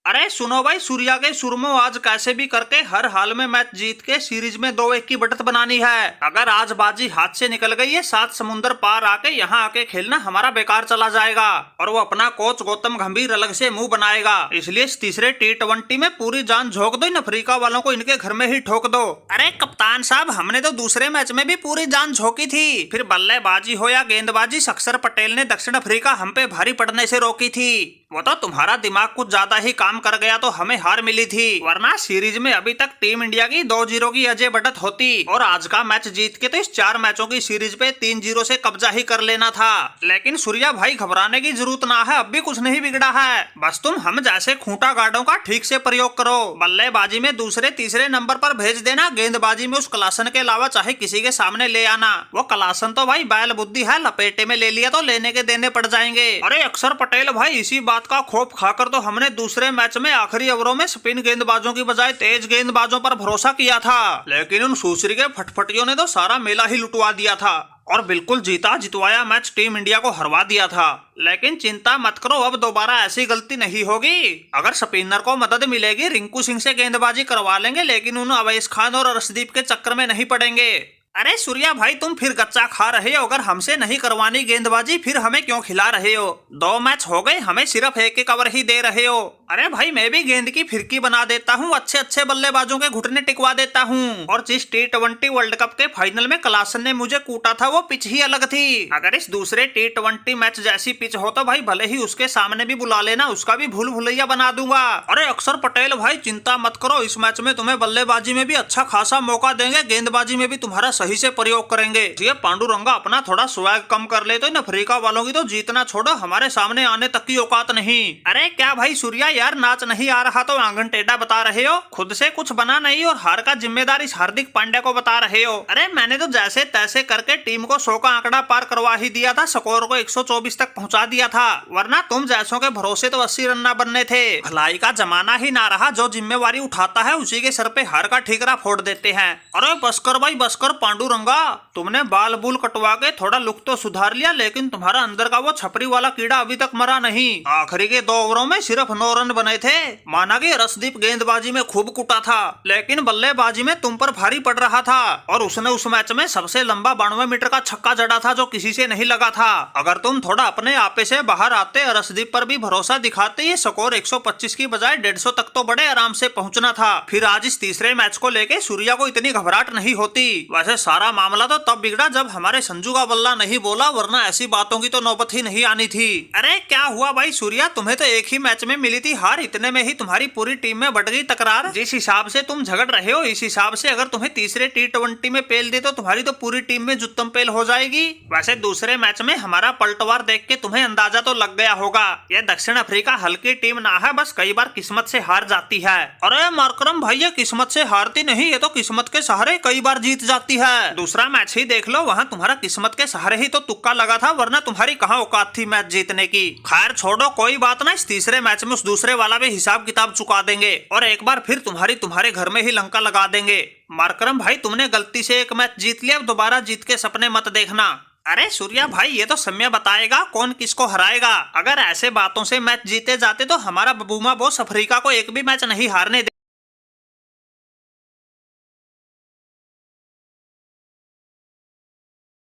अरे सुनो भाई, सूर्या के सुरमो आज कैसे भी करके हर हाल में मैच जीत के सीरीज में 2-1 की बढ़त बनानी है। अगर आज बाजी हाथ से निकल गई है, 7 समुंदर पार आके यहाँ आके खेलना हमारा बेकार चला जाएगा और वो अपना कोच गौतम गंभीर अलग से मुंह बनाएगा। इसलिए इस तीसरे T20 में पूरी जान झोंक दो, इन अफ्रीका वालों को इनके घर में ही ठोक दो। अरे कप्तान साहब, हमने तो दूसरे मैच में भी पूरी जान झोंकी थी, फिर बल्लेबाजी हो या गेंदबाजी, अक्षर पटेल ने दक्षिण अफ्रीका हम पे भारी पड़ने से रोकी थी। वो तो तुम्हारा दिमाग कुछ ज्यादा ही काम कर गया तो हमें हार मिली थी, वरना सीरीज में अभी तक टीम इंडिया की 2-0 की अजय बढ़त होती और आज का मैच जीत के तो इस 4 मैचों की सीरीज पे 3-0 से कब्जा ही कर लेना था। लेकिन सूर्या भाई, घबराने की जरूरत ना है, अब भी कुछ नहीं बिगड़ा है। बस तुम हम जैसे खूंटा गार्डों का ठीक से प्रयोग करो, बल्लेबाजी में दूसरे तीसरे नंबर पर भेज देना, गेंदबाजी में उस कलासन के अलावा चाहे किसी के सामने ले आना। वो कलासन तो भाई बैल बुद्धि है, लपेटे में ले लिया तो लेने के देने पड़ जाएंगे। अरे अक्षर पटेल भाई, इसी बात का खौफ खाकर तो हमने दूसरे मैच में आखिरी ओवरों में स्पिन गेंदबाजों की बजाय तेज गेंदबाजों पर भरोसा किया था, लेकिन उन सूसरी के फटफटियों ने तो सारा मेला ही लुटवा दिया था और बिल्कुल जीता जितवाया मैच टीम इंडिया को हरवा दिया था। लेकिन चिंता मत करो, अब दोबारा ऐसी गलती नहीं होगी। अगर स्पिनर को मदद मिलेगी, रिंकू सिंह से गेंदबाजी करवा लेंगे, लेकिन उन अवैस खान और अर्शदीप के चक्कर में नहीं पड़ेंगे। अरे सूर्या भाई, तुम फिर गच्चा खा रहे हो, अगर हमसे नहीं करवानी गेंदबाजी फिर हमें क्यों खिला रहे हो? 2 मैच हो गए, हमें सिर्फ 1 ओवर ही दे रहे हो। अरे भाई, मैं भी गेंद की फिरकी बना देता हूँ, अच्छे अच्छे बल्लेबाजों के घुटने टिकवा देता हूँ। और जिस T20 वर्ल्ड कप के फाइनल में क्लासन ने मुझे कूटा था, वो पिच ही अलग थी। अगर इस दूसरे T20 मैच जैसी पिच हो तो भाई भले ही उसके सामने भी बुला लेना, उसका भी भूल भुलैया बना दूंगा। अरे अक्षर पटेल भाई, चिंता मत करो, इस मैच में तुम्हें बल्लेबाजी में भी अच्छा खासा मौका देंगे, गेंदबाजी में भी तुम्हारा सही से प्रयोग करेंगे। ये पांडुरंगा अपना थोड़ा स्वैग कम कर ले तो इन अफ्रीका वालों की तो जीतना छोड़ो, हमारे सामने आने तक की औकात नहीं। अरे क्या भाई सूर्या यार, नाच नहीं आ रहा तो आंगन टेढ़ा बता रहे हो, खुद से कुछ बना नहीं और हार का जिम्मेदार इस हार्दिक पांड्या को बता रहे हो। अरे मैंने तो जैसे तैसे करके टीम को 100 का आंकड़ा पार करवा ही दिया था, स्कोर को 124 तक पहुंचा दिया था, वरना तुम जैसों के भरोसे तो 80 रन न बनने थे। भलाई का जमाना ही ना रहा, जो जिम्मेवारी उठाता है उसी के सर पे हार का ठीकरा फोड़ देते हैं। अरे बसकर भाई बसकर पांडुरंगा, तुमने बाल बुल कटवा के थोड़ा लुक तो सुधार लिया, लेकिन तुम्हारा अंदर का वो छपरी वाला कीड़ा अभी तक मरा नहीं। आखिरी के 2 ओवरों में सिर्फ 9 रन बने थे। माना कि रसदीप गेंदबाजी में खूब कुटा था, लेकिन बल्लेबाजी में तुम पर भारी पड़ रहा था और उसने उस मैच में सबसे लंबा 92 मीटर का छक्का जड़ा था जो किसी से नहीं लगा था। अगर तुम थोड़ा अपने आपे से बाहर आते, रसदीप पर भी भरोसा दिखाते, ये स्कोर 125 की बजाय 150 तक तो बड़े आराम से पहुंचना था। फिर आज इस तीसरे मैच को लेके सूर्या को इतनी घबराहट नहीं होती। वैसे सारा मामला तो तब बिगड़ा जब हमारे संजू का बल्ला नहीं बोला, वरना ऐसी बातों की तो नौबत ही नहीं आनी थी। अरे क्या हुआ भाई सूर्या, तुम्हें तो एक ही मैच में मिली थी हार, इतने में ही तुम्हारी पूरी टीम में बढ़ गई तकरार। जिस हिसाब से तुम झगड़ रहे हो, इस हिसाब से अगर तुम्हें तीसरे T20 में पेल दे तो तुम्हारी तो पूरी टीम में जुत्तम पेल हो जाएगी। वैसे दूसरे मैच में हमारा पलटवार देख के तुम्हें अंदाजा तो लग गया होगा, यह दक्षिण अफ्रीका हल्की टीम ना है, बस कई बार किस्मत से हार जाती है। अरे मार्करम भाई, ये किस्मत से हारती नहीं, ये तो किस्मत के सहारे कई बार जीत जाती है। दूसरा मैच ही देख लो, वहाँ तुम्हारा किस्मत के सहारे ही तो तुक्का लगा था, वरना तुम्हारी कहाँ औकात थी मैच जीतने की। खैर छोड़ो, कोई बात ना, इस तीसरे मैच में उस दूसरे वाला भी हिसाब किताब चुका देंगे और एक बार फिर तुम्हारे घर में ही लंका लगा देंगे। मार्करम भाई, तुमने गलती से एक मैच जीत लिया, अब दोबारा जीत के सपने मत देखना। अरे सूर्या भाई, ये तो समय बताएगा कौन किसको हराएगा। अगर ऐसे बातों से मैच जीते जाते तो हमारा बबूमा बॉस अफ्रीका को एक भी मैच नहीं हारने